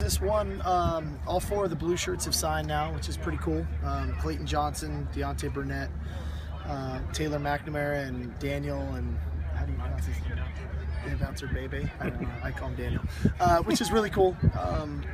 This one, all 4 of the blue shirts have signed now, which is pretty cool. Clayton Johnson, Deontay Burnett, Taylor McNamara, and Daniel, and how do you pronounce his name? Bouncer Bebe. I don't know. I call him Daniel, which is really cool.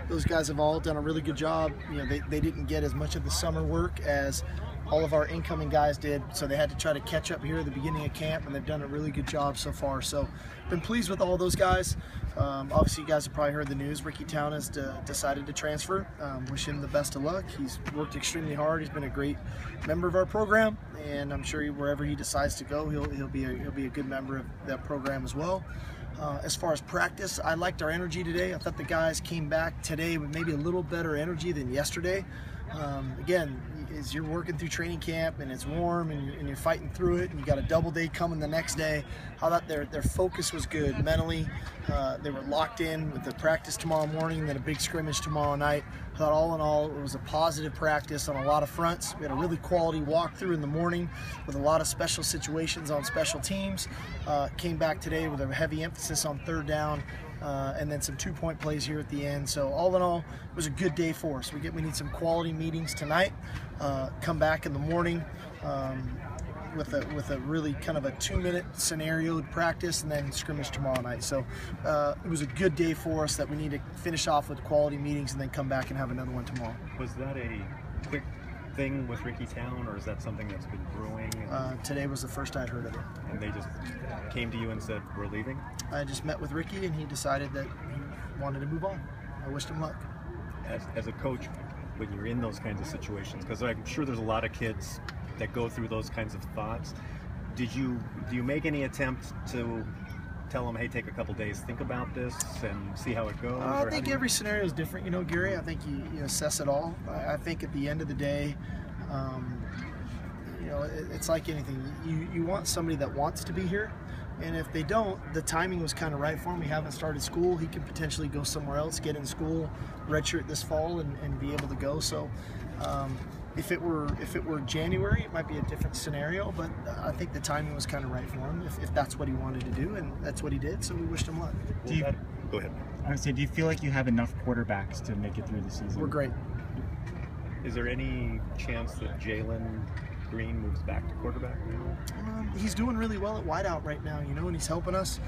Those guys have all done a really good job. You know, they didn't get as much of the summer work as all of our incoming guys did, so they had to try to catch up here at the beginning of camp, and they've done a really good job so far. So, been pleased with all those guys. Obviously, you guys have probably heard the news. Ricky Town has decided to transfer. Wish him the best of luck. He's worked extremely hard. He's been a great member of our program, and I'm sure wherever he decides to go, he'll be a good member of that program as well. As far as practice, I liked our energy today. I thought the guys came back today with maybe a little better energy than yesterday. Again, as you're working through training camp and it's warm and you're fighting through it, and you got a double day coming the next day, how that their focus was good mentally. They were locked in with the practice tomorrow morning, then a big scrimmage tomorrow night. I thought all in all it was a positive practice on a lot of fronts. We had a really quality walkthrough in the morning with a lot of special situations on special teams. Came back today with a heavy emphasis on third down. And then some 2-point plays here at the end. So all in all, it was a good day for us. We need some quality meetings tonight. Come back in the morning with a really kind of a 2-minute scenario practice, and then scrimmage tomorrow night. So it was a good day for us that we need to finish off with quality meetings and then come back and have another one tomorrow. Was that a quick thing with Ricky Town, or is that something that's been brewing? Today was the first I'd heard of it. And they just came to you and said, we're leaving? I just met with Ricky, and he decided that he wanted to move on. I wished him luck. As a coach, when you're in those kinds of situations, because I'm sure there's a lot of kids that go through those kinds of thoughts, do you make any attempt to tell them, hey, take a couple days, think about this and see how it goes? I think every scenario is different, you know, Gary. I think you assess it all. I think at the end of the day, you know, it's like anything. You want somebody that wants to be here, and if they don't, the timing was kind of right for him. We haven't started school. He could potentially go somewhere else, get in school, redshirt this fall, and be able to go. So if it were January, it might be a different scenario, but I think the timing was kind of right for him if that's what he wanted to do, and that's what he did, so we wished him luck. Go ahead. I would say, do you feel like you have enough quarterbacks to make it through the season? We're great. Is there any chance that Jalen Green moves back to quarterback now? He's doing really well at wideout right now, you know, and he's helping us.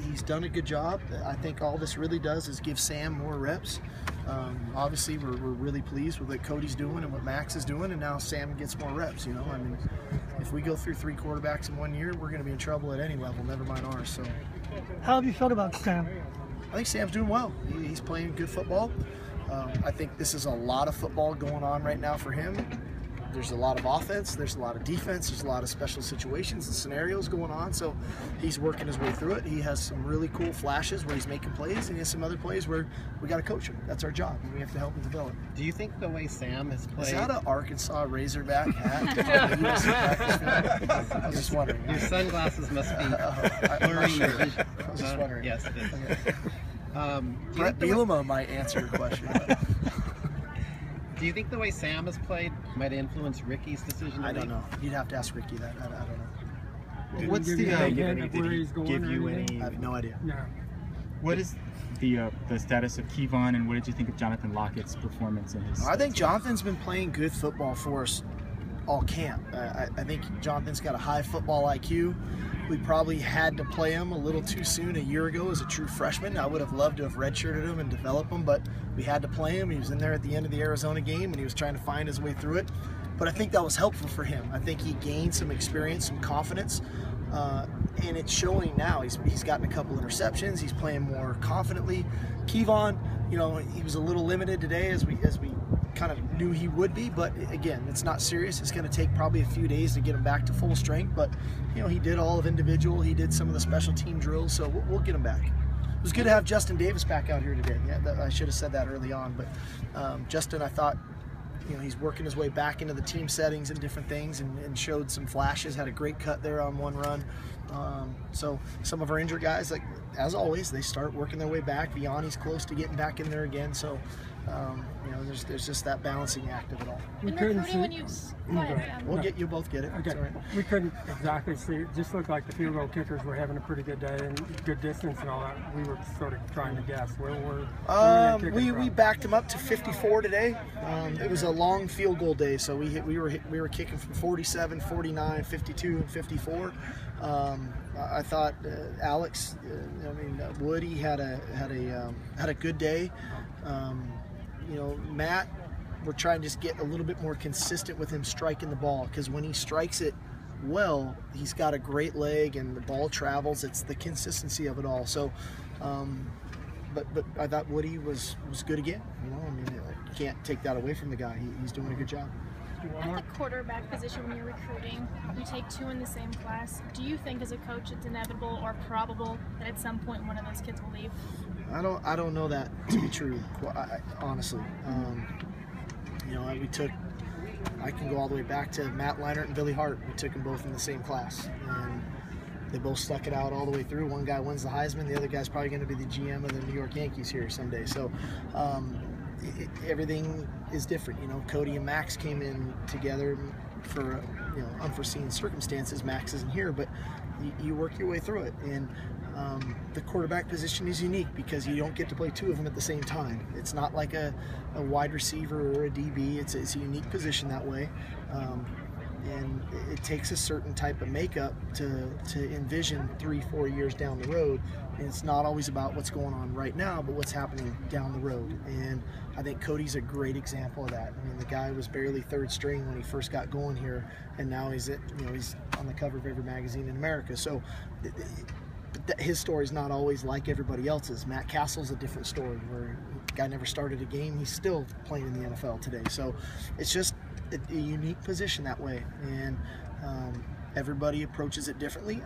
He's done a good job. I think all this really does is give Sam more reps. Obviously, we're really pleased with what Cody's doing and what Max is doing, and now Sam gets more reps, you know. I mean, if we go through 3 quarterbacks in 1 year, we're going to be in trouble at any level, never mind ours. So, how have you felt about Sam? I think Sam's doing well. He's playing good football. I think this is a lot of football going on right now for him. There's a lot of offense, there's a lot of defense, there's a lot of special situations and scenarios going on, so he's working his way through it. He has some really cool flashes where he's making plays, and he has some other plays where we got to coach him. That's our job, and we have to help him develop. Do you think the way Sam has played... Is that an Arkansas Razorback hat? I was just wondering. Your sunglasses must be blurring your vision. I was just wondering. Yes, it is. Okay. Brett Bielema might answer your question. Do you think the way Sam has played might influence Ricky's decision? I don't know. You'd have to ask Ricky that. I don't know. What's the hint of where he's going? Give you any? I have no idea. Yeah. What is the status of Kevon, and what did you think of Jonathan Lockett's performance in his? I think Jonathan's been playing good football for us all camp. I think Jonathan's got a high football IQ. We probably had to play him a little too soon a year ago as a true freshman. I would have loved to have redshirted him and developed him, but we had to play him. He was in there at the end of the Arizona game, and he was trying to find his way through it. But I think that was helpful for him. I think he gained some experience, some confidence, and it's showing now. He's gotten a couple interceptions. He's playing more confidently. Kevon, you know, he was a little limited today as we kind of knew he would be, but again, it's not serious. It's going to take probably a few days to get him back to full strength, but you know, he did all of individual. He did some of the special team drills, so we'll get him back. It was good to have Justin Davis back out here today. Yeah, I should have said that early on, but Justin, I thought, you know, he's working his way back into the team settings and different things, and showed some flashes. Had a great cut there on one run. So some of our injured guys, like as always, they start working their way back. Vianney's close to getting back in there again, so you know, there's just that balancing act of it all. We couldn't see. You'll both get it. Okay. Right. We couldn't exactly see. It just looked like the field goal kickers were having a pretty good day and good distance and all that. We were sort of trying to guess where we backed them up to 54 today. It was a long field goal day, so we were kicking from 47, 49, 52, and 54. I thought Alex, Woody had a good day. You know, Matt, we're trying to just get a little bit more consistent with him striking the ball, because when he strikes it well, he's got a great leg and the ball travels. It's the consistency of it all. So, but I thought Woody was good again. You know, I mean, you can't take that away from the guy. He's doing a good job. At the quarterback position, when you're recruiting, you take 2 in the same class. Do you think, as a coach, it's inevitable or probable that at some point one of those kids will leave? I don't know that to be true, honestly. You know, I can go all the way back to Matt Leinart and Billy Hart. We took them both in the same class, and they both stuck it out all the way through. One guy wins the Heisman, the other guy's probably going to be the GM of the New York Yankees here someday. So everything is different. You know, Cody and Max came in together for unforeseen circumstances. Max isn't here, but you work your way through it. And the quarterback position is unique because you don't get to play 2 of them at the same time. It's not like a wide receiver or a DB. It's a unique position that way. And it takes a certain type of makeup to envision 3-4 years down the road. And it's not always about what's going on right now, but what's happening down the road. And I think Cody's a great example of that. I mean, the guy was barely 3rd string when he first got going here, and now he's on the cover of every magazine in America. So his story's not always like everybody else's. Matt Castle's a different story, where the guy never started a game. He's still playing in the NFL today. So it's just a unique position that way, and everybody approaches it differently.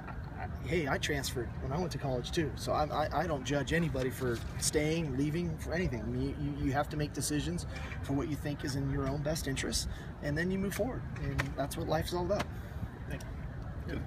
Hey, I transferred when I went to college too, so I don't judge anybody for staying, leaving, for anything. I mean, you have to make decisions for what you think is in your own best interest, and then you move forward, and that's what life's all about. Thank you. Good.